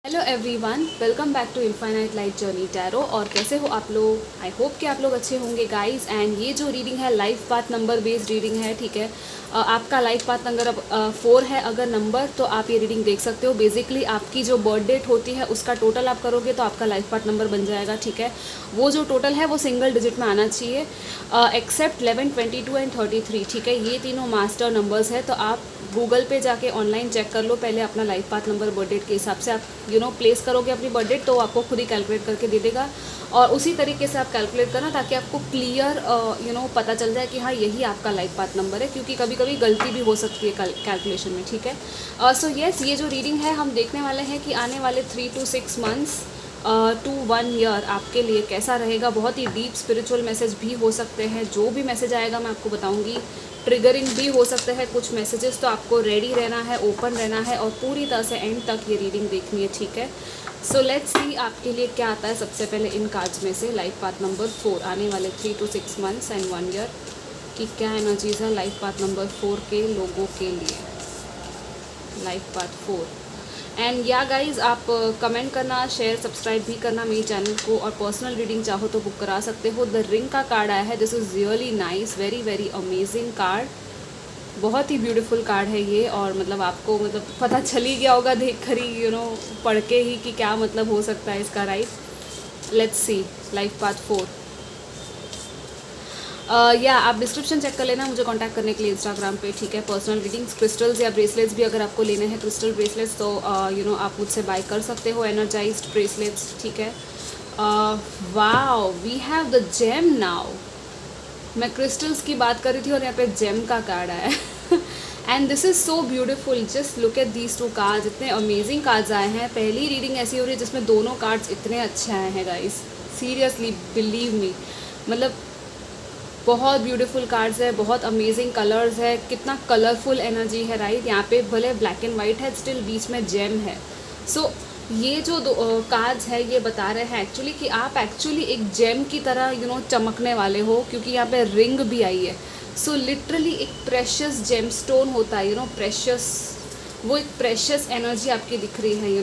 Hello everyone, welcome back to Infinite Light Journey Tarot. और कैसे हो आप लोग? आई होप कि आप लोग अच्छे होंगे गाइस। एंड ये जो रीडिंग है life path number based reading है, ठीक है। आपका लाइफ पाथ नंबर 4 है अगर नंबर, तो आप ये रीडिंग देख सकते हो। बेसिकली आपकी जो बर्थ डेट होती है उसका टोटल आप करोगे तो आपका लाइफ पाथ नंबर बन जाएगा, ठीक है। वो जो टोटल है वो सिंगल डिजिट में आना चाहिए, एक्सेप्ट 11, 22 एंड 33, ठीक है। ये तीनों मास्टर नंबर्स है। तो आप गूगल पे जाके ऑनलाइन चेक कर लो पहले अपना life path number birth date के हिसाब से। आप प्लेस करोगे अपनी बर्थ डेट तो आपको खुद ही कैलकुलेट करके दे देगा, और उसी तरीके से आप कैलकुलेट करना ताकि आपको क्लियर पता चल जाए कि हाँ यही आपका लाइफ पाथ नंबर है, क्योंकि कभी कभी गलती भी हो सकती है कैलकुलेशन में, ठीक है। सो येस, ये जो रीडिंग है हम देखने वाले हैं कि आने वाले 3 to 6 मंथ्स टू 1 ईयर आपके लिए कैसा रहेगा। बहुत ही डीप स्पिरिचुअल मैसेज भी हो सकते हैं, जो भी मैसेज आएगा मैं आपको बताऊंगी। ट्रिगरिंग भी हो सकते हैं कुछ मैसेजेस, तो आपको रेडी रहना है, ओपन रहना है और पूरी तरह से एंड तक ये रीडिंग देखनी है, ठीक है। सो लेट्स सी आपके लिए क्या आता है। सबसे पहले इन कार्ड्स में से लाइफ पाथ नंबर 4 आने वाले 3 to 6 मंथ्स एंड 1 ईयर की क्या एनर्जीज है लाइफ पाथ नंबर 4 के लोगों के लिए। Life path 4 and yeah guys, आप कमेंट करना, शेयर, सब्सक्राइब भी करना मेरे चैनल को, और पर्सनल रीडिंग चाहो तो बुक करा सकते हो। द रिंग का कार्ड आया है। This is really nice, very very amazing card. बहुत ही ब्यूटीफुल कार्ड है ये, और मतलब आपको पता चल ही गया होगा देख कर ही, पढ़ के ही कि क्या मतलब हो सकता है इसका, right. Let's see life path 4। या आप डिस्क्रिप्शन चेक कर लेना मुझे कांटेक्ट करने के लिए इंस्टाग्राम पे, ठीक है। पर्सनल रीडिंग्स, क्रिस्टल्स या ब्रेसलेट्स भी अगर आपको लेने हैं, क्रिस्टल ब्रेसलेट्स, तो आप मुझसे बाय कर सकते हो। एनर्जाइज्ड ब्रेसलेट्स, ठीक है। Wow, we have the gem now. मैं क्रिस्टल्स की बात कर रही थी और यहाँ पे जेम का कार्ड आया है। And this is so beautiful, just look at these 2 cards. इतने अमेजिंग कार्ड्स आए हैं। पहली रीडिंग ऐसी हो रही है जिसमें दोनों कार्ड्स इतने अच्छे आए हैं गाइस, सीरियसली बिलीव मी। मतलब बहुत ब्यूटीफुल कार्ड्स है, बहुत अमेजिंग कलर्स है, कितना कलरफुल एनर्जी है, राइट। यहाँ पे भले ब्लैक एंड वाइट है, स्टिल बीच में जेम है। सो ये जो कार्ड्स है ये बता रहे हैं एक्चुअली कि आप एक्चुअली एक जेम की तरह चमकने वाले हो, क्योंकि यहाँ पे रिंग भी आई है। सो लिटरली एक प्रेशियस जेम स्टोन होता है, प्रेशियस, वो एक प्रेशियस एनर्जी आपकी दिख रही है,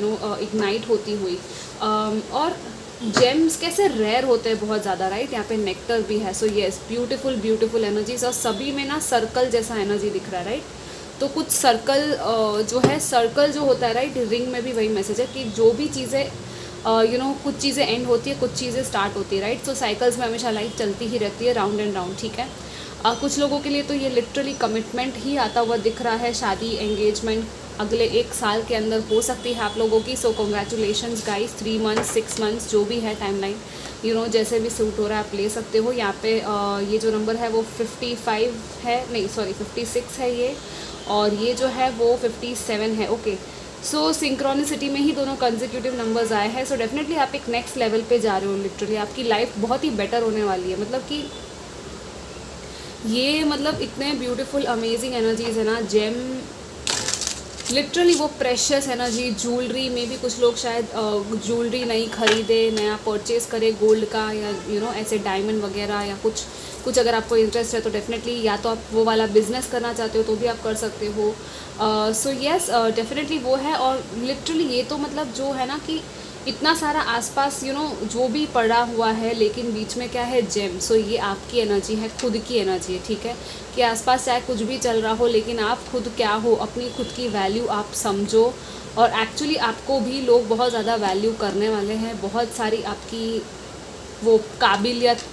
इग्नाइट होती हुई। और जेम्स कैसे रेयर होते हैं बहुत ज़्यादा, राइट। यहाँ पे नेक्टर भी है। So yes, beautiful beautiful energies, और सभी में ना सर्कल जैसा एनर्जी दिख रहा है, राइट। तो कुछ सर्कल जो है, सर्कल जो होता है, राइट, रिंग में भी वही मैसेज है कि जो भी चीज़ें कुछ चीज़ें एंड होती है, कुछ चीज़ें स्टार्ट होती है, राइट। तो साइकिल्स में हमेशा लाइफ चलती ही रहती है, राउंड एंड राउंड, ठीक है। कुछ लोगों के लिए तो ये लिटरली कमिटमेंट ही आता हुआ दिख रहा है। शादी, एंगेजमेंट अगले 1 साल के अंदर हो सकती है आप लोगों की। सो कॉन्ग्रेचुलेशंस गाइस, 3 मंथ्स, 6 मंथ्स, जो भी है टाइमलाइन, जैसे भी सूट हो रहा है आप ले सकते हो। यहाँ पे ये जो नंबर है वो 55 है, नहीं सॉरी 56 है ये, और ये जो है वो 57 है, ओके। सो सिंक्रोनिसिटी में ही दोनों कंसेक्यूटिव नंबर्स आए हैं। सो डेफिनेटली आप एक नेक्स्ट लेवल पे जा रहे हो। लिटरली आपकी लाइफ बहुत ही बेटर होने वाली है। मतलब कि ये इतने ब्यूटीफुल अमेजिंग एनर्जीज है ना। जेम लिटरली वो प्रेशियस एनर्जी, ज्वेलरी में भी कुछ लोग शायद ज्वेलरी नहीं खरीदे, नया परचेज करे गोल्ड का, या ऐसे डायमंड वगैरह, या कुछ अगर आपको इंटरेस्ट है तो डेफिनेटली, या तो आप वो वाला बिजनेस करना चाहते हो तो भी आप कर सकते हो। सो येस, डेफिनेटली वो है। और लिटरली ये तो जो है ना कि इतना सारा आसपास जो भी पड़ा हुआ है, लेकिन बीच में क्या है, जेम। सो ये आपकी एनर्जी है, खुद की एनर्जी है, ठीक है। कि आसपास चाहे कुछ भी चल रहा हो, लेकिन आप खुद क्या हो, अपनी खुद की वैल्यू आप समझो। और एक्चुअली आपको भी लोग बहुत ज़्यादा वैल्यू करने वाले हैं। बहुत सारी आपकी वो काबिलियत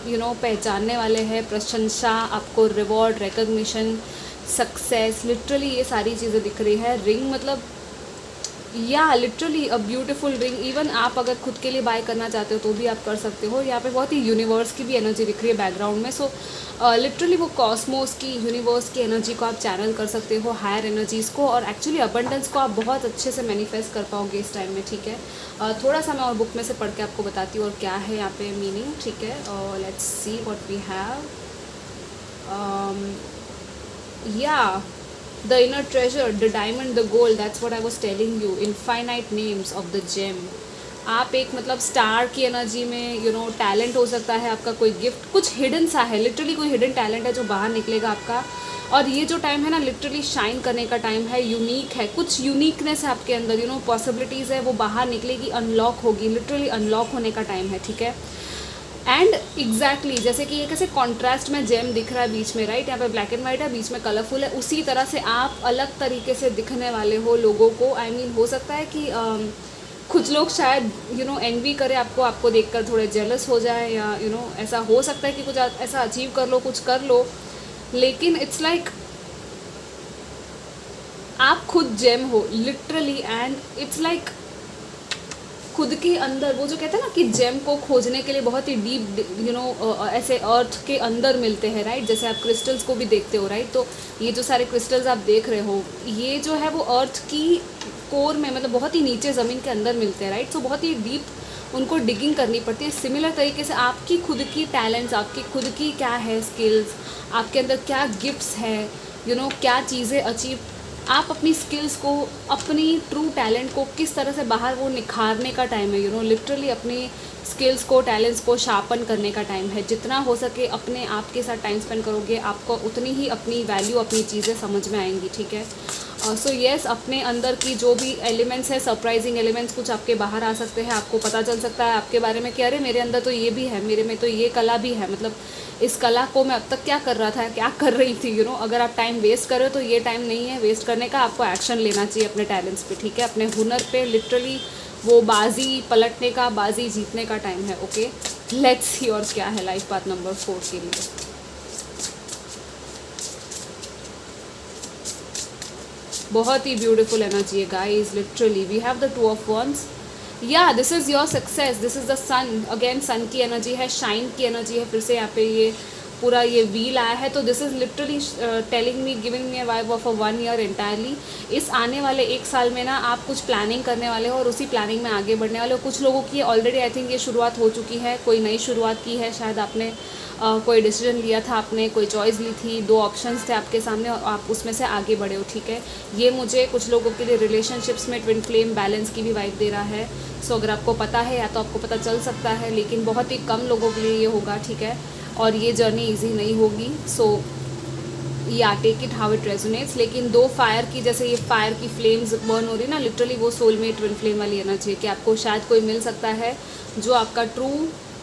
पहचानने वाले हैं, प्रशंसा, आपको रिवॉर्ड, रिकग्निशन, सक्सेस, लिटरली ये सारी चीज़ें दिख रही है। रिंग या literally a beautiful ring. Even आप अगर खुद के लिए बाय करना चाहते हो तो भी आप कर सकते हो। यहाँ पे बहुत ही यूनिवर्स की भी एनर्जी दिख रही है बैकग्राउंड में। सो लिटरली वो कॉस्मोस की, यूनिवर्स की एनर्जी को आप चैनल कर सकते हो, हायर एनर्जीज़ को, और एक्चुअली अबंडेंस को आप बहुत अच्छे से मैनिफेस्ट कर पाओगे इस टाइम में, ठीक है। थोड़ा सा मैं और बुक में से पढ़ के आपको बताती हूँ और क्या है यहाँ पे मीनिंग, ठीक है। Let's see what we have. या the inner treasure, the diamond, the gold, that's what I was telling you. Infinite names of the gem. आप एक मतलब स्टार की एनर्जी में टैलेंट हो सकता है आपका, कोई गिफ्ट कुछ हिडन सा है, लिटरली कोई हिडन टैलेंट है जो बाहर निकलेगा आपका। और ये जो टाइम है ना लिटरली शाइन करने का टाइम है, यूनिक है, कुछ यूनिकनेस है आपके अंदर, पॉसिबिलिटीज़ है वो बाहर निकलेगी, अनलॉक होगी, लिटरली अनलॉक होने का टाइम है, ठीक है। एंड एग्जैक्टली जैसे कि ये कैसे कॉन्ट्रास्ट में जेम दिख रहा है बीच में, राइट, यहाँ पे ब्लैक एंड वाइट है, बीच में कलरफुल है, उसी तरह से आप अलग तरीके से दिखने वाले हो लोगों को। आई मीन हो सकता है कि कुछ लोग शायद एनवी करे आपको देखकर थोड़े जेलस हो जाए, या ऐसा हो सकता है कि कुछ ऐसा अचीव कर लो, कुछ कर लो, लेकिन इट्स लाइक आप खुद जेम हो लिटरली। एंड इट्स लाइक खुद के अंदर वो जो कहते हैं ना कि जेम को खोजने के लिए बहुत ही डीप ऐसे अर्थ के अंदर मिलते हैं, राइट, जैसे आप क्रिस्टल्स को भी देखते हो, राइट। तो ये जो सारे क्रिस्टल्स आप देख रहे हो ये जो है वो अर्थ की कोर में, मतलब बहुत ही नीचे ज़मीन के अंदर मिलते हैं, राइट। तो बहुत ही डीप उनको डिगिंग करनी पड़ती है। सिमिलर तरीके से आपकी खुद की टैलेंट्स, आपकी खुद की क्या है स्किल्स, आपके अंदर क्या गिफ्ट्स है, क्या चीज़ें अचीव, आप अपनी स्किल्स को, अपनी ट्रू टैलेंट को किस तरह से बाहर वो निखारने का टाइम है, लिटरली अपनी स्किल्स को, टैलेंट्स को शार्पन करने का टाइम है। जितना हो सके अपने आप के साथ टाइम स्पेंड करोगे, आपको उतनी ही अपनी वैल्यू, अपनी चीज़ें समझ में आएंगी, ठीक है। सो येस, अपने अंदर की जो भी एलिमेंट्स है, सरप्राइजिंग एलिमेंट्स कुछ आपके बाहर आ सकते हैं, आपको पता चल सकता है आपके बारे में कि अरे मेरे अंदर तो ये भी है, मेरे में तो ये कला भी है, मतलब इस कला को मैं अब तक क्या कर रहा था, क्या कर रही थी, अगर आप टाइम वेस्ट कर रहे हो तो ये टाइम नहीं है वेस्ट करने का, आपको एक्शन लेना चाहिए अपने टैलेंट्स पे, ठीक है, अपने हुनर पे। लिटरली वो बाजी पलटने का, बाजी जीतने का टाइम है, ओके। लेट्स सी और क्या है लाइफ पाथ नंबर 4 के लिए। बहुत ही ब्यूटीफुल एनर्जी है guys, literally we have the 2 of wands। Yeah this is your success, this is the sun, again sun की एनर्जी है, शाइन की एनर्जी है, फिर से यहाँ पे ये पूरा ये व्हील आया है। तो this is literally telling me, giving me a vibe of a 1 year entirely. इस आने वाले 1 साल में ना आप कुछ प्लानिंग करने वाले हो और उसी प्लानिंग में आगे बढ़ने वाले हो। कुछ लोगों की ऑलरेडी आई थिंक ये शुरुआत हो चुकी है, कोई नई शुरुआत की है, शायद आपने कोई डिसीजन लिया था, आपने कोई चॉइस ली थी, 2 ऑप्शंस थे आपके सामने और आप उसमें से आगे बढ़े हो, ठीक है। ये मुझे कुछ लोगों के लिए रिलेशनशिप्स में ट्विन फ्लेम बैलेंस की भी वाइब दे रहा है। सो अगर आपको पता है या तो आपको पता चल सकता है, लेकिन बहुत ही कम लोगों के लिए ये होगा, ठीक है। और ये जर्नी ईजी नहीं होगी। सो या take it how it resonates. लेकिन 2 फायर की, जैसे ये फायर की फ्लेम्स बर्न हो रही है ना, लिटरली वो सोलमेट ट्विन फ्लेम वाली एनर्जी है कि आपको शायद कोई मिल सकता है जो आपका ट्रू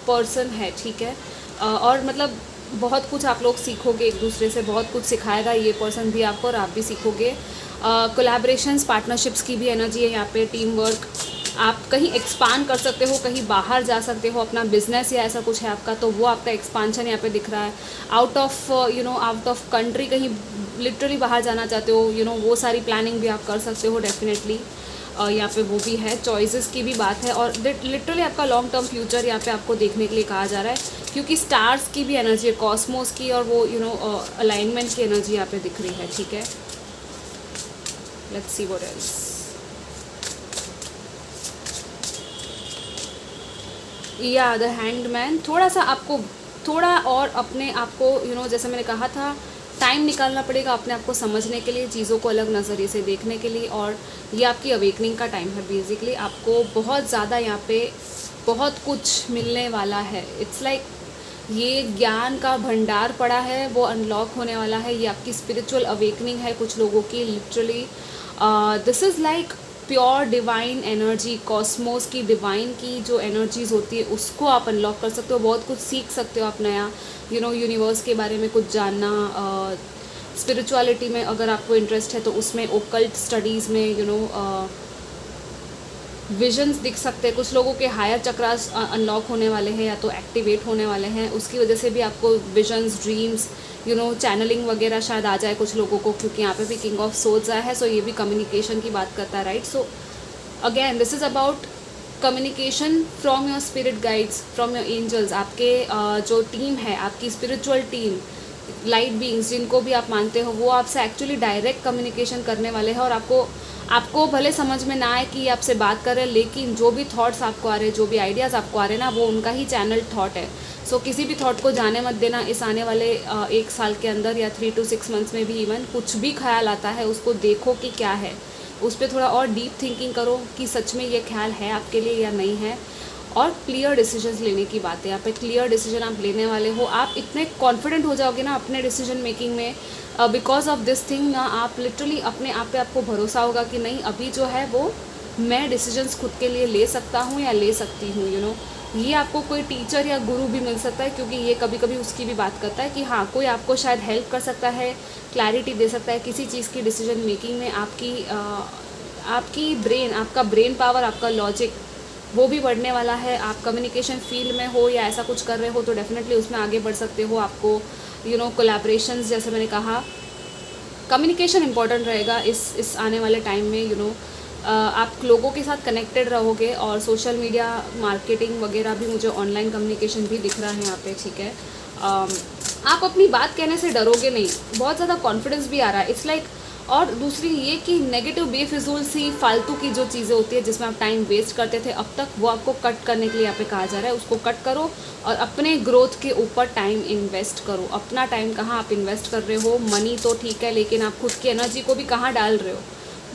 पर्सन है, ठीक है। और मतलब बहुत कुछ आप लोग सीखोगे एक दूसरे से, बहुत कुछ सिखाएगा ये पर्सन भी आपको और आप भी सीखोगे। कोलैबोरेशंस, पार्टनरशिप्स की भी एनर्जी है यहाँ पे, टीम वर्क, आप कहीं एक्सपांड कर सकते हो, कहीं बाहर जा सकते हो, अपना बिजनेस या ऐसा कुछ है आपका तो वो आपका एक्सपांशन यहाँ पे दिख रहा है। Out of out of country कहीं लिटरली बाहर जाना चाहते हो, वो सारी प्लानिंग भी आप कर सकते हो डेफिनेटली। यहाँ पे वो भी है, चॉइसेस की भी बात है और लिटरली आपका लॉन्ग टर्म फ्यूचर यहाँ पे आपको देखने के लिए कहा जा रहा है, क्योंकि स्टार्स की भी एनर्जी है, कॉस्मोस की, और वो अलाइनमेंट की एनर्जी यहाँ पे दिख रही है, ठीक है। Let's see what else. या द हैंगमैन, थोड़ा सा आपको थोड़ा और अपने आप को जैसे मैंने कहा था, टाइम निकालना पड़ेगा अपने आप को समझने के लिए, चीज़ों को अलग नज़रिए से देखने के लिए। और ये आपकी अवेकनिंग का टाइम है बेसिकली। आपको बहुत ज़्यादा यहाँ पे बहुत कुछ मिलने वाला है। इट्स लाइक ये ज्ञान का भंडार पड़ा है, वो अनलॉक होने वाला है। ये आपकी स्पिरिचुअल अवेकनिंग है कुछ लोगों की, literally this is like pure divine energy, Cosmos की डिवाइन की जो एनर्जीज होती है उसको आप अनलॉक कर सकते हो। बहुत कुछ सीख सकते हो आप नया, यूनिवर्स के बारे में कुछ जानना, स्पिरिचुअलिटी में अगर आपको इंटरेस्ट है तो उसमें, ओकल्ट स्टडीज़ में विजन्स दिख सकते हैं। कुछ लोगों के हायर चक्रास अनलॉक होने वाले हैं या तो एक्टिवेट होने वाले हैं, उसकी वजह से भी आपको विजन्स, ड्रीम्स, चैनलिंग वगैरह शायद आ जाए कुछ लोगों को, क्योंकि यहाँ पे भी किंग ऑफ सोल्स आया है। सो ये भी कम्युनिकेशन की बात करता है, right. So again this is about communication from your spirit guides, from your angels. आपके जो टीम है, आपकी स्पिरिचुअल टीम, लाइट बीइंग्स जिनको भी आप मानते हो, वो आपसे एक्चुअली डायरेक्ट कम्युनिकेशन करने वाले हैं। और आपको भले समझ में ना आए कि आपसे बात कर रहे हैं, लेकिन जो भी थॉट्स आपको आ रहे हैं, जो भी आइडियाज़ आपको आ रहे हैं ना, वो उनका ही चैनल थॉट है। सो किसी भी थॉट को जाने मत देना। इस आने वाले 1 साल के अंदर या 3 to 6 मंथ्स में भी इवन कुछ भी ख्याल आता है उसको देखो कि क्या है, उस पर थोड़ा और डीप थिंकिंग करो कि सच में ये ख्याल है आपके लिए या नहीं है। और क्लियर डिसीजंस लेने की बात है यहाँ पे, क्लियर डिसीजन आप लेने वाले हो, आप इतने कॉन्फिडेंट हो जाओगे ना अपने डिसीजन मेकिंग में, बिकॉज ऑफ दिस थिंग ना, आप लिटरली अपने आप पे आपको भरोसा होगा कि नहीं अभी जो है वो मैं डिसीजंस खुद के लिए ले सकता हूँ या ले सकती हूँ, यू नो। ये आपको कोई टीचर या गुरु भी मिल सकता है, क्योंकि ये कभी कभी उसकी भी बात करता है कि हाँ कोई आपको शायद हेल्प कर सकता है, क्लैरिटी दे सकता है किसी चीज़ की डिसीजन मेकिंग में। आपकी ब्रेन, आपका ब्रेन पावर, आपका लॉजिक वो भी बढ़ने वाला है। आप कम्युनिकेशन फील्ड में हो या ऐसा कुछ कर रहे हो तो डेफिनेटली उसमें आगे बढ़ सकते हो। आपको यू नो कोलैबोरेशंस, जैसे मैंने कहा, कम्युनिकेशन इंपॉर्टेंट रहेगा इस आने वाले टाइम में, यू नो। आप लोगों के साथ कनेक्टेड रहोगे, और सोशल मीडिया मार्केटिंग वगैरह भी, मुझे ऑनलाइन कम्युनिकेशन भी दिख रहा है यहाँ पे, ठीक है। आप अपनी बात कहने से डरोगे नहीं, बहुत ज़्यादा कॉन्फिडेंस भी आ रहा है, इट्स लाइक। और दूसरी ये कि नेगेटिव बेफिजूल सी फालतू की जो चीज़ें होती है जिसमें आप टाइम वेस्ट करते थे अब तक, वो आपको कट करने के लिए यहाँ पे कहा जा रहा है। उसको कट करो और अपने ग्रोथ के ऊपर टाइम इन्वेस्ट करो। अपना टाइम कहाँ आप इन्वेस्ट कर रहे हो, मनी तो ठीक है, लेकिन आप खुद की एनर्जी को भी कहाँ डाल रहे हो,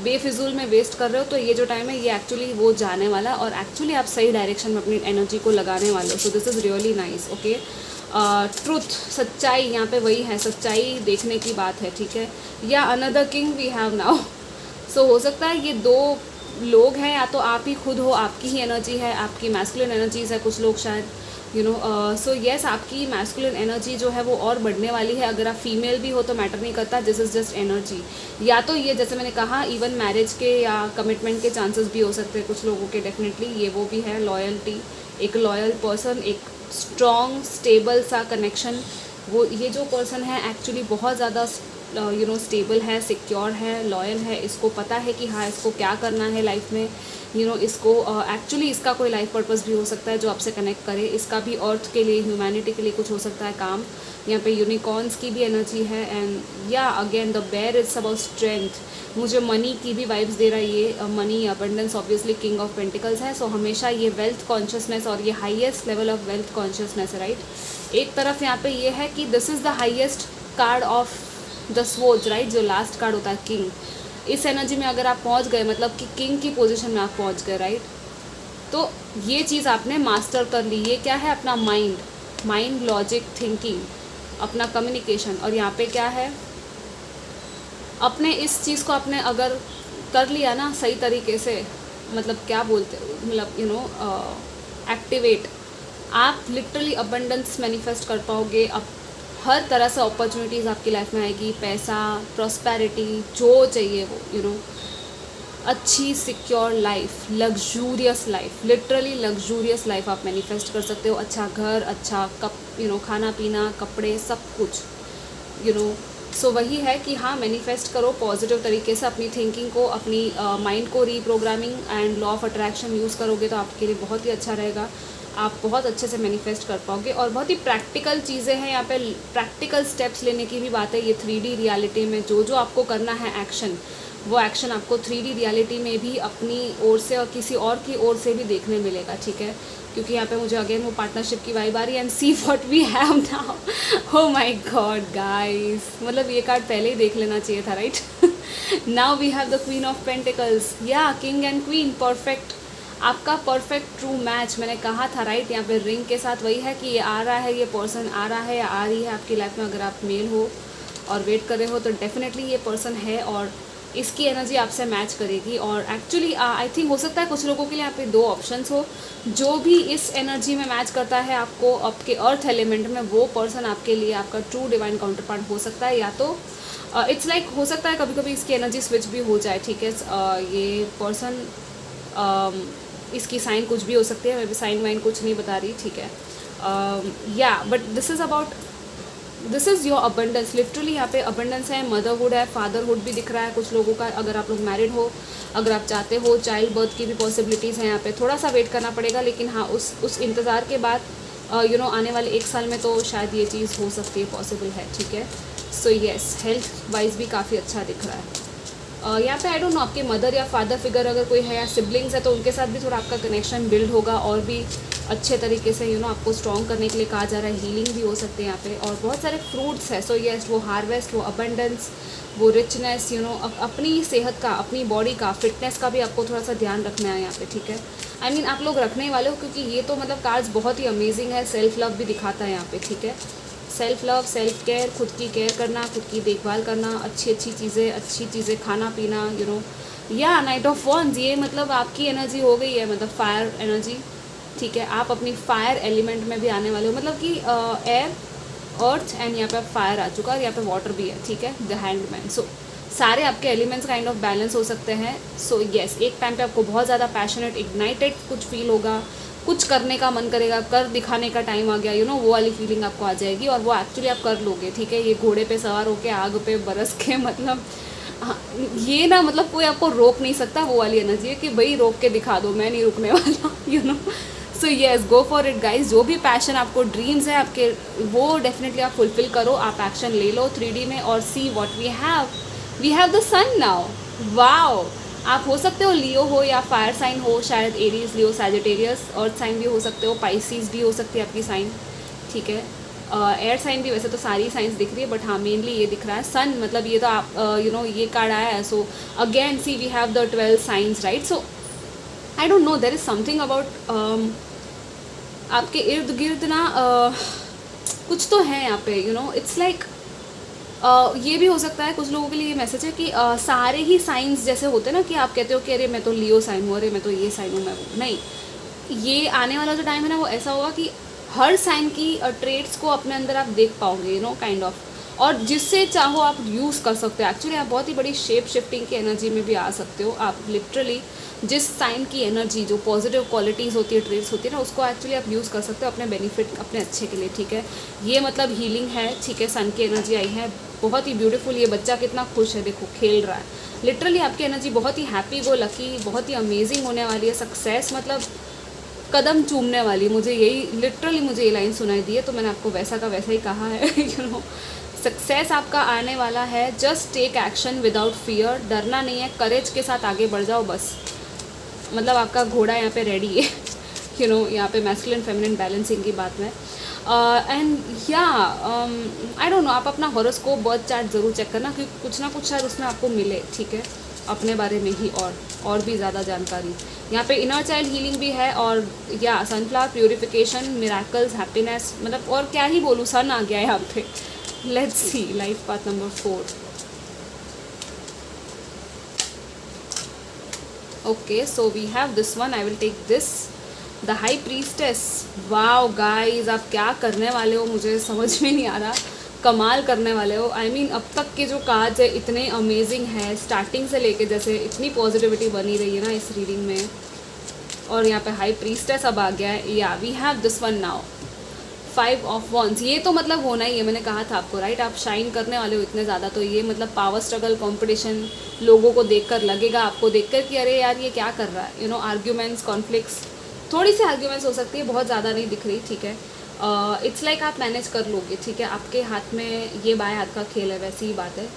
बेफिजूल में वेस्ट कर रहे हो। तो ये जो टाइम है ये एक्चुअली वो जाने वाला है, और एक्चुअली आप सही डायरेक्शन में अपनी एनर्जी को लगाने वाले हो। So this is really nice, okay. Truth, सच्चाई, यहाँ पे वही है, सच्चाई देखने की बात है, ठीक है। Yeah another king we have now. So हो सकता है ये दो लोग हैं, या तो आप ही खुद हो, आपकी ही एनर्जी है, आपकी मैस्कुलिन एनर्जीज है कुछ लोग शायद, यू नो। सो येस, आपकी मैस्कुलिन एनर्जी जो है वो और बढ़ने वाली है। अगर आप फीमेल भी हो तो मैटर नहीं करता, दिस इज़ जस्ट एनर्जी। या तो ये, जैसे मैंने कहा, इवन मैरिज के या कमिटमेंट के चांसेस भी हो सकते हैं कुछ लोगों के, डेफिनेटली ये वो भी है। लॉयल्टी, एक लॉयल पर्सन, एक स्ट्रॉन्ग स्टेबल सा कनेक्शन, वो ये जो पर्सन है एक्चुअली बहुत ज़्यादा यू नो स्टेबल है, सिक्योर है, लॉयल है। इसको पता है कि हाँ इसको क्या करना है लाइफ में, यू नो। इसको एक्चुअली इसका कोई लाइफ पर्पस भी हो सकता है जो आपसे कनेक्ट करे। इसका भी अर्थ के लिए, ह्यूमैनिटी के लिए कुछ हो सकता है काम। यहाँ पे यूनिकॉर्न्स की भी एनर्जी है। एंड या again the bear it's about strength. मुझे मनी की भी वाइब्स दे रहा है ये, money abundance, obviously king of pentacles है। सो हमेशा ये वेल्थ कॉन्शियसनेस और ये highest level of wealth consciousness है, राइट। एक तरफ यहाँ पे ये है कि this is the highest card of the swords, right, जो लास्ट कार्ड होता है किंग। इस एनर्जी में अगर आप पहुँच गए, मतलब कि किंग की पोजीशन में आप पहुँच गए, राइट, तो ये चीज़ आपने मास्टर कर ली। ये क्या है, अपना माइंड, लॉजिक, थिंकिंग, अपना कम्युनिकेशन। और यहाँ पे क्या है, अपने इस चीज़ को आपने अगर कर लिया ना सही तरीके से, मतलब क्या बोलते, मतलब यू नो एक्टिवेट, आप लिटरली अबंडेंस मैनिफेस्ट कर पाओगे। अब हर तरह से अपॉर्चुनिटीज़ आपकी लाइफ में आएगी, पैसा, प्रॉस्पेरिटी, जो चाहिए वो, यू नो। अच्छी secure life, luxurious life, literally luxurious life आप मैनिफेस्ट कर सकते हो। अच्छा घर, अच्छा यू नो खाना पीना, कपड़े, सब कुछ, यू नो। सो वही है कि हाँ, मैनिफेस्ट करो पॉजिटिव तरीके से अपनी थिंकिंग को, अपनी माइंड को reprogramming and law of attraction use करोगे तो आपके लिए बहुत ही अच्छा रहेगा। आप बहुत अच्छे से मैनिफेस्ट कर पाओगे। और बहुत ही प्रैक्टिकल चीज़ें हैं यहाँ पे, प्रैक्टिकल स्टेप्स लेने की भी बात है। ये 3D रियलिटी में जो आपको करना है एक्शन, वो एक्शन आपको 3D रियलिटी में भी अपनी ओर से और किसी और की ओर से भी देखने मिलेगा, ठीक है। क्योंकि यहाँ पे मुझे अगेन वो पार्टनरशिप की वाइब आ रही है। And see what we have now. Oh my God guys, मतलब ये कार्ड पहले ही देख लेना चाहिए था, राइट। Now we have the queen of pentacles, या किंग एंड क्वीन, परफेक्ट, आपका परफेक्ट ट्रू मैच। मैंने कहा था, राइट, यहाँ पे रिंग के साथ वही है कि ये आ रहा है, ये पर्सन आ रहा है या आ रही है आपकी लाइफ में। अगर आप मेल हो और वेट कर रहे हो तो डेफिनेटली ये पर्सन है, और इसकी एनर्जी आपसे मैच करेगी। और एक्चुअली आई थिंक हो सकता है कुछ लोगों के लिए यहाँ पे दो ऑप्शंस हो। जो भी इस एनर्जी में मैच करता है आपको, आपके अर्थ एलिमेंट में, वो पर्सन आपके लिए आपका ट्रू डिवाइन काउंटर पार्ट हो सकता है। या तो इट्स लाइक हो सकता है कभी कभी इसकी एनर्जी स्विच भी हो जाए, ठीक है। ये पर्सन, इसकी साइन कुछ भी हो सकती है, मैं भी साइन वाइन कुछ नहीं बता रही, ठीक है। या but this is about, this is your abundance. Literally यहाँ पे अबंडेंस है, मदरहुड है, फादरहुड भी दिख रहा है कुछ लोगों का। अगर आप लोग मैरिड हो, अगर आप चाहते हो, चाइल्ड बर्थ की भी पॉसिबिलिटीज़ हैं यहाँ पे। थोड़ा सा वेट करना पड़ेगा, लेकिन हाँ उस इंतज़ार के बाद यू नो आने वाले 1 साल में तो शायद ये चीज़ हो सकती है, पॉसिबल है, ठीक है। सो येस, हेल्थ वाइज भी काफ़ी अच्छा दिख रहा है। यहाँ पे आई डोंट नो आपके मदर या फादर फिगर अगर कोई है या सिबलिंग्स है तो उनके साथ भी थोड़ा आपका कनेक्शन बिल्ड होगा और भी अच्छे तरीके से, यू नो, आपको स्ट्रॉन्ग करने के लिए कहा जा रहा है। हीलिंग भी हो सकते हैं यहाँ पे, और बहुत सारे फ्रूट्स है। सो येस, वो हार्वेस्ट, वो अबंडेंस, वो रिचनेस, यू नो, अपनी सेहत का, अपनी बॉडी का, फिटनेस का भी आपको थोड़ा सा ध्यान रखना है यहाँ पे, ठीक है। आई मीन आप लोग रखने वाले हो, क्योंकि ये तो मतलब कार्ड्स बहुत ही अमेजिंग है, सेल्फ लव भी दिखाता है यहाँ पे, ठीक है। सेल्फ लव, सेल्फ केयर, खुद की केयर करना, खुद की देखभाल करना, अच्छी चीज़ें खाना पीना, यू नो। या नाइट ऑफ वॉन्स, ये मतलब आपकी एनर्जी हो गई है, मतलब फायर एनर्जी, ठीक है। आप अपनी फायर एलिमेंट में भी आने वाले हो, मतलब कि एयर, अर्थ एंड यहाँ पे फायर आ चुका है, और यहाँ पे वाटर भी है, ठीक है, द हैंडमैन। सो सारे आपके एलिमेंट्स काइंड ऑफ बैलेंस हो सकते हैं। सो येस, एक टाइम पे आपको बहुत ज़्यादा पैशनेट, इग्नाइटेड कुछ फील होगा, कुछ करने का मन करेगा, कर दिखाने का टाइम आ गया, यू नो, वो वाली फीलिंग आपको आ जाएगी, और वो एक्चुअली आप कर लोगे, ठीक है। ये घोड़े पे सवार होके आग पे बरस के, मतलब हाँ, ये ना, मतलब कोई आपको रोक नहीं सकता, वो वाली एनर्जी है कि भाई रोक के दिखा दो, मैं नहीं रुकने वाला, you know. So yes, go for it guys. जो भी पैशन आपको, ड्रीम्स है आपके, वो डेफिनेटली आप फुलफिल करो, आप एक्शन ले लो 3D में, और see what we have the sun now. Wow, आप हो सकते हो लियो हो या फायर साइन हो, शायद एरीज, लियो, सैजिटेरियस, अर्थ साइन भी हो सकते हो, पाइसिस भी हो सकती है आपकी साइन, ठीक है। एयर साइन भी, वैसे तो सारी साइंस दिख रही है, बट हाँ मेनली ये दिख रहा है सन, मतलब ये तो आप यू नो ये कार्ड आया है। So again see we have the 12 science, right. So I don't know, there is something about आपके इर्द गिर्द ना कुछ तो है यहाँ पे, यू नो, इट्स लाइक ये भी हो सकता है कुछ लोगों के लिए ये मैसेज है कि सारे ही साइंस जैसे होते हैं ना, कि आप कहते हो कि अरे मैं तो लियो साइन हूँ, अरे मैं तो ये साइन हूँ, मैं वो नहीं। ये आने वाला जो टाइम है ना, वो ऐसा होगा कि हर साइन की ट्रेड्स को अपने अंदर आप देख पाओगे, यू नो, काइंड ऑफ, और जिससे चाहो आप यूज़ कर सकते हो। एक्चुअली आप बहुत ही बड़ी शेप शिफ्टिंग की एनर्जी में भी आ सकते हो। आप लिटरली जिस साइन की एनर्जी, जो पॉजिटिव क्वालिटीज़ होती है, ट्रेड्स होती है ना, उसको एक्चुअली आप यूज़ कर सकते हो अपने बेनिफिट, अपने अच्छे के लिए, ठीक है। ये मतलब हीलिंग है, ठीक है। सन की एनर्जी आई है, बहुत ही ब्यूटीफुल। ये बच्चा कितना खुश है, देखो खेल रहा है। लिटरली आपकी एनर्जी बहुत ही हैप्पी गो लकी, बहुत ही अमेजिंग होने वाली है। सक्सेस मतलब कदम चूमने वाली, मुझे यही लिटरली मुझे ये लाइन सुनाई दी है, तो मैंने आपको वैसा का वैसा ही कहा है, यू नो। सक्सेस आपका आने वाला है। Just take action without fear, डरना नहीं है, करेज के साथ आगे बढ़ जाओ बस। मतलब आपका घोड़ा यहाँ पे रेडी है, यू नो। यहाँ पे मैस्कुलिन फेमिनिन बैलेंसिंग की बात है। एंड या आई डोंट नो, आप अपना हॉरोस्कोप, बर्थ चार्ट ज़रूर चेक करना, क्योंकि कुछ ना कुछ शायद उसमें आपको मिले, ठीक है, अपने बारे में ही और भी ज़्यादा जानकारी। यहाँ पे इनर चाइल्ड हीलिंग भी है, और या सनफ्लावर प्यूरिफिकेशन, मिराकल्स, हैप्पीनेस, मतलब और क्या ही बोलूँ, सन आ गया है यहाँ पे। Let's see life path number 4। Okay, so we have this one, I will take this, the high priestess. Wow guys, आप क्या करने वाले हो मुझे समझ में नहीं आ रहा, कमाल करने वाले हो। आई मीन अब तक के जो कार्ड्स है इतने अमेजिंग है, स्टार्टिंग से लेके जैसे इतनी पॉजिटिविटी बनी रही है ना इस रीडिंग में, और यहाँ पे हाई प्रीस्टेस अब आ गया है। या we have this one now, 5 of wands. ये तो मतलब होना ही है, मैंने कहा था आपको, राइट। आप शाइन करने वाले हो इतने ज़्यादा, तो ये मतलब पावर स्ट्रगल, कंपटीशन, लोगों को देखकर लगेगा, आपको देखकर कि अरे यार ये क्या कर रहा है, यू नो। आर्ग्यूमेंट्स, कॉन्फ्लिक्ट्स, थोड़ी सी आर्ग्यूमेंट्स हो सकती है, बहुत ज़्यादा नहीं दिख रही, ठीक है। इट्स लाइक आप मैनेज कर लोगे, ठीक है। आपके हाथ में ये बाएं हाथ का खेल है, वैसी ही बात है।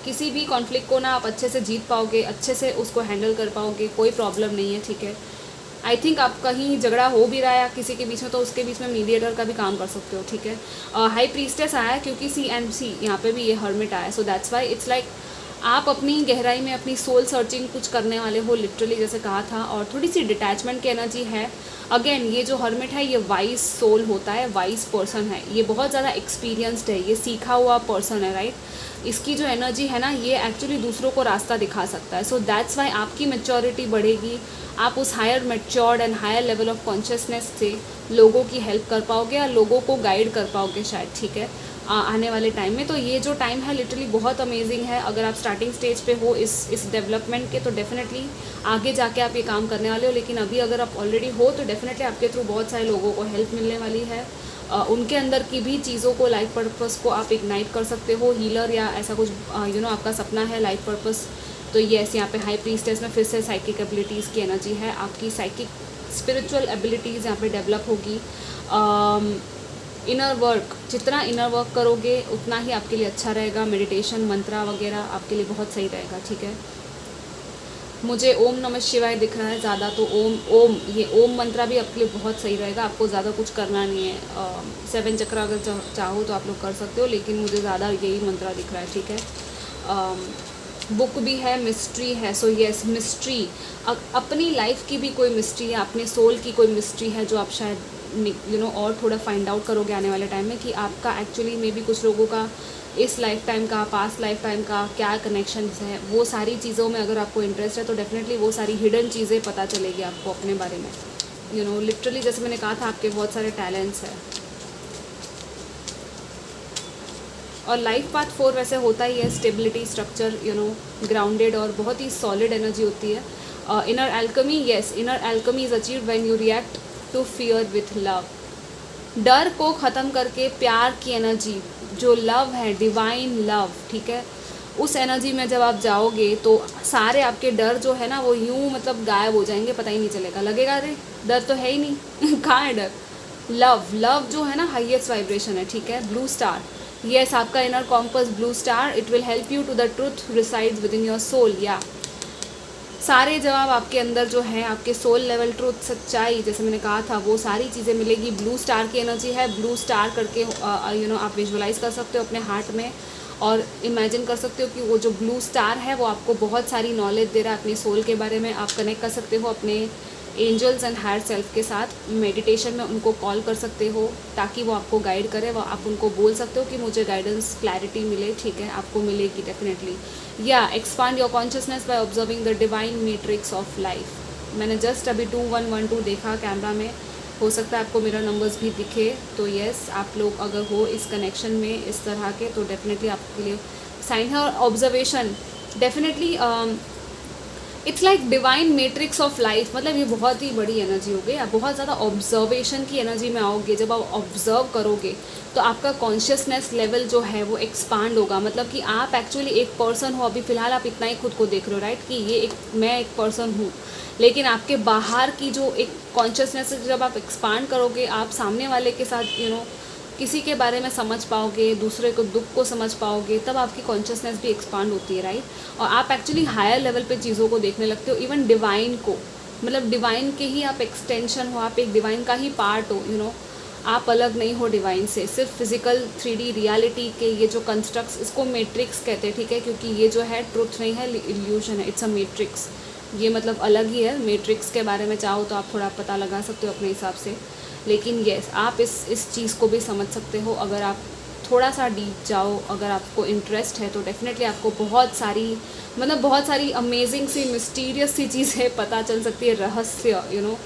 किसी भी कॉन्फ्लिक्ट को ना आप अच्छे से जीत पाओगे, अच्छे से उसको हैंडल कर पाओगे, कोई प्रॉब्लम नहीं है, ठीक है। आई थिंक आप कहीं झगड़ा हो भी रहा है किसी के बीच में, तो उसके बीच में मीडिएटर का भी काम कर सकते हो, ठीक है। हाई प्रीस्टेस आया है क्योंकि सी यहाँ पे भी ये हर्मिट आया है, so that's why it's like आप अपनी गहराई में अपनी सोल सर्चिंग कुछ करने वाले हो, लिटरली जैसे कहा था, और थोड़ी सी डिटैचमेंट की एनर्जी है। अगेन ये जो हर्मिट है ये वाइज सोल होता है, वाइज पर्सन है, ये बहुत ज़्यादा एक्सपीरियंस्ड है, ये सीखा हुआ पर्सन है, राइट। इसकी जो एनर्जी है ना, ये एक्चुअली दूसरों को रास्ता दिखा सकता है। सो दैट्स वाई आपकी मैच्योरिटी बढ़ेगी, आप उस higher matured and higher level of consciousness से लोगों की हेल्प कर पाओगे, या लोगों को गाइड कर पाओगे शायद, ठीक है, आने वाले टाइम में। तो ये जो टाइम है लिटरली बहुत अमेजिंग है। अगर आप स्टार्टिंग स्टेज पे हो इस डेवलपमेंट के, तो डेफिनेटली आगे जाके आप ये काम करने वाले हो। लेकिन अभी अगर आप ऑलरेडी हो, तो डेफिनेटली आपके थ्रू बहुत सारे लोगों को हेल्प मिलने वाली है। उनके अंदर की भी चीज़ों को, लाइफ पर्पस को आप इग्नाइट कर सकते हो, हीलर या ऐसा कुछ, यू नो, आपका सपना है लाइफ पर्पस। तो येस, यहाँ पे हाई प्रीस्टेस में फिर से साइकिक एबिलिटीज़ की एनर्जी है, आपकी साइकिक स्पिरिचुअल एबिलिटीज़ यहाँ पे डेवलप होगी। इनर वर्क, जितना इनर वर्क करोगे उतना ही आपके लिए अच्छा रहेगा। मेडिटेशन, मंत्रा वगैरह आपके लिए बहुत सही रहेगा, ठीक है। मुझे ओम नमः शिवाय दिख रहा है ज़्यादा, तो ओम ये ओम मंत्रा भी आपके लिए बहुत सही रहेगा। आपको ज़्यादा कुछ करना नहीं है। 7 चक्र अगर चाहो तो आप लोग कर सकते हो, लेकिन मुझे ज़्यादा यही मंत्रा दिख रहा है, ठीक है। बुक भी है, मिस्ट्री है। सो यस, मिस्ट्री, अपनी लाइफ की भी कोई मिस्ट्री है, अपने सोल की कोई मिस्ट्री है जो आप शायद और थोड़ा फाइंड आउट करोगे आने वाले टाइम में कि आपका एक्चुअली में भी कुछ लोगों का इस लाइफ टाइम का, पास्ट लाइफ टाइम का क्या कनेक्शन है। वो सारी चीज़ों में अगर आपको इंटरेस्ट है तो डेफिनेटली वो सारी हिडन चीज़ें पता चलेगी आपको अपने बारे में। लिटरली जैसे मैंने कहा था, आपके बहुत सारे टैलेंट्स हैं। और लाइफ पाथ 4 वैसे होता ही है, स्टेबिलिटी, स्ट्रक्चर, ग्राउंडेड और बहुत ही सॉलिड एनर्जी होती है। Inner alchemy, yes, inner alchemy is achieved when you react to fear with love. डर को ख़त्म करके प्यार की एनर्जी, जो लव है, डिवाइन लव, ठीक है, उस एनर्जी में जब आप जाओगे तो सारे आपके डर जो है ना वो यूं मतलब गायब हो जाएंगे, पता ही नहीं चलेगा, लगेगा अरे डर तो है ही नहीं कहाँ है डर। लव जो है ना हाईएस्ट वाइब्रेशन है, ठीक है। ब्लू स्टार, यस, आपका inner compass blue star, it will help you to the truth resides with in your soul. या सारे जवाब आपके अंदर जो है, आपके सोल लेवल ट्रूथ, सच्चाई, जैसे मैंने कहा था, वो सारी चीज़ें मिलेगी। ब्लू स्टार की एनर्जी है, ब्लू स्टार करके आप विजुअलाइज कर सकते हो अपने हार्ट में और इमेजिन कर सकते हो कि वो जो ब्लू स्टार है वो आपको बहुत सारी नॉलेज दे रहा है अपनी सोल के बारे में। आप कनेक्ट कर सकते हो अपने एंजल्स एंड हायर सेल्फ के साथ, मेडिटेशन में उनको कॉल कर सकते हो ताकि वो आपको गाइड करे। वो आप उनको बोल सकते हो कि मुझे गाइडेंस, क्लैरिटी मिले, ठीक है, आपको मिलेगी डेफिनेटली। या expand your consciousness by observing the divine matrix of life. मैंने जस्ट अभी 2112 देखा कैमरा में, हो सकता है आपको मिरर नंबर्स भी दिखे। तो यस, आप लोग अगर हो इस कनेक्शन में इस तरह के, तो डेफिनेटली आपके लिए साइन है। और observation definitely it's like divine matrix of life, मतलब ये बहुत ही बड़ी एनर्जी हो गई। आप बहुत ज़्यादा ऑब्जर्वेशन की एनर्जी में आओगे। जब आप ऑब्जर्व करोगे तो आपका कॉन्शियसनेस लेवल जो है वो एक्सपांड होगा। मतलब कि आप एक्चुअली एक पर्सन हो, अभी फ़िलहाल आप इतना ही खुद को देख रहे हो, राइट, कि ये मैं एक पर्सन हूँ, लेकिन आपके बाहर की जो एक कॉन्शियसनेस जब आप एक्सपांड करोगे, आप सामने वाले के साथ किसी के बारे में समझ पाओगे, दूसरे को दुख को समझ पाओगे, तब आपकी कॉन्शियसनेस भी एक्सपांड होती है, राइट। और आप एक्चुअली हायर लेवल पे चीज़ों को देखने लगते हो, इवन डिवाइन को, मतलब डिवाइन के ही आप एक्सटेंशन हो, आप एक डिवाइन का ही पार्ट हो, आप अलग नहीं हो डिवाइन से। सिर्फ फिजिकल 3D रियलिटी के ये जो कंस्ट्रक्ट्स, इसको मैट्रिक्स कहते हैं, ठीक है, क्योंकि ये जो है ट्रुथ नहीं है, इल्यूशन है, इट्स अ मैट्रिक्स। ये मतलब अलग ही है। मैट्रिक्स के बारे में चाहो तो आप थोड़ा पता लगा सकते हो अपने हिसाब से, लेकिन यस, आप इस चीज़ को भी समझ सकते हो अगर आप थोड़ा सा डीप जाओ। अगर आपको इंटरेस्ट है तो डेफिनेटली आपको बहुत सारी अमेजिंग सी, मिस्टीरियस सी चीज़ें पता चल सकती है, रहस्य,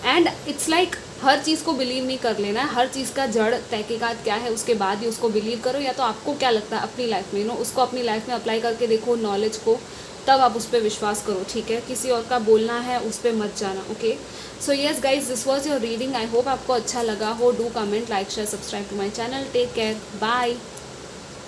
एंड इट्स लाइक हर चीज़ को बिलीव नहीं कर लेना है। हर चीज़ का जड़ तहकीकात क्या है उसके बाद ही उसको बिलीव करो, या तो आपको क्या लगता है अपनी लाइफ में, उसको अपनी लाइफ में अप्लाई करके देखो नॉलेज को, तब आप उस पर विश्वास करो, ठीक है। किसी और का बोलना है उस पर मत जाना, okay. So yes guys, this was your reading. I hope आपको अच्छा लगा हो। Do comment, like, share, subscribe to my channel. Take care, bye.